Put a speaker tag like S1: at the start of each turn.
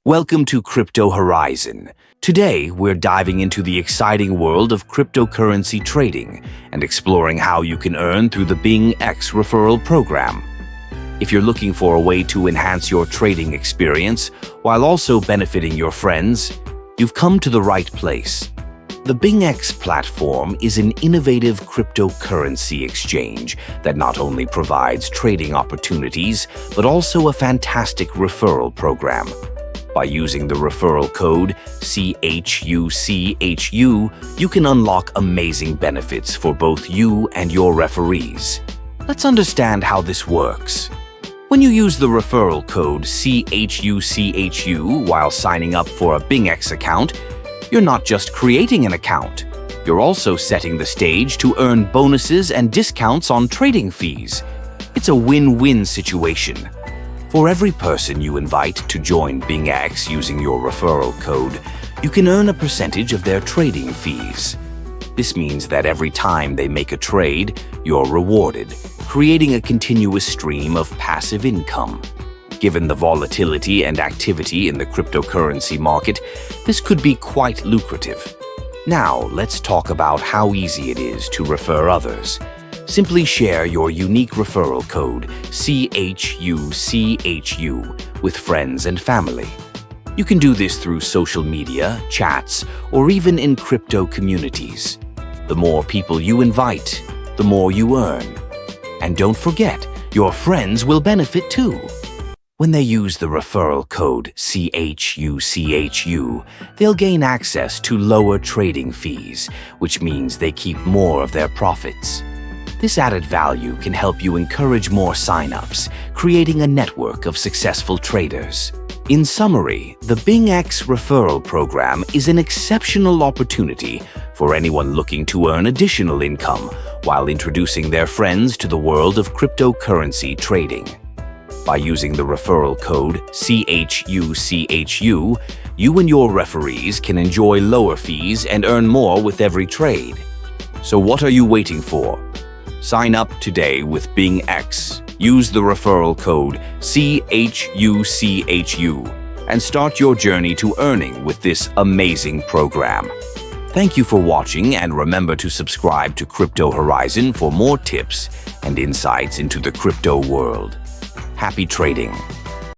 S1: Welcome to Crypto Horizon. Today, we're diving into the exciting world of cryptocurrency trading and exploring how you can earn through the BingX Referral program. If you're looking for a way to enhance your trading experience while also benefiting your friends, you've come to the right place. The BingX platform is an innovative cryptocurrency exchange that not only provides trading opportunities, but also a fantastic referral program. By using the referral code CHUCHU, you can unlock amazing benefits for both you and your referees. Let's understand how this works. When you use the referral code CHUCHU while signing up for a BingX account, you're not just creating an account, you're also setting the stage to earn bonuses and discounts on trading fees. It's a win-win situation. For every person you invite to join BingX using your referral code, you can earn a percentage of their trading fees. This means that every time they make a trade, you're rewarded, creating a continuous stream of passive income. Given the volatility and activity in the cryptocurrency market, this could be quite lucrative. Now, let's talk about how easy it is to refer others. Simply share your unique referral code, CHUCHU, with friends and family. You can do this through social media, chats, or even in crypto communities. The more people you invite, the more you earn. And don't forget, your friends will benefit too. When they use the referral code CHUCHU, they'll gain access to lower trading fees, which means they keep more of their profits. This added value can help you encourage more sign-ups, creating a network of successful traders. In summary, the BingX Referral program is an exceptional opportunity for anyone looking to earn additional income while introducing their friends to the world of cryptocurrency trading. By using the referral code CHUCHU, you and your referees can enjoy lower fees and earn more with every trade. So what are you waiting for? Sign up today with BingX, use the referral code CHUCHU, and start your journey to earning with this amazing program. Thank you for watching, and remember to subscribe to Crypto Horizon for more tips and insights into the crypto world. Happy trading!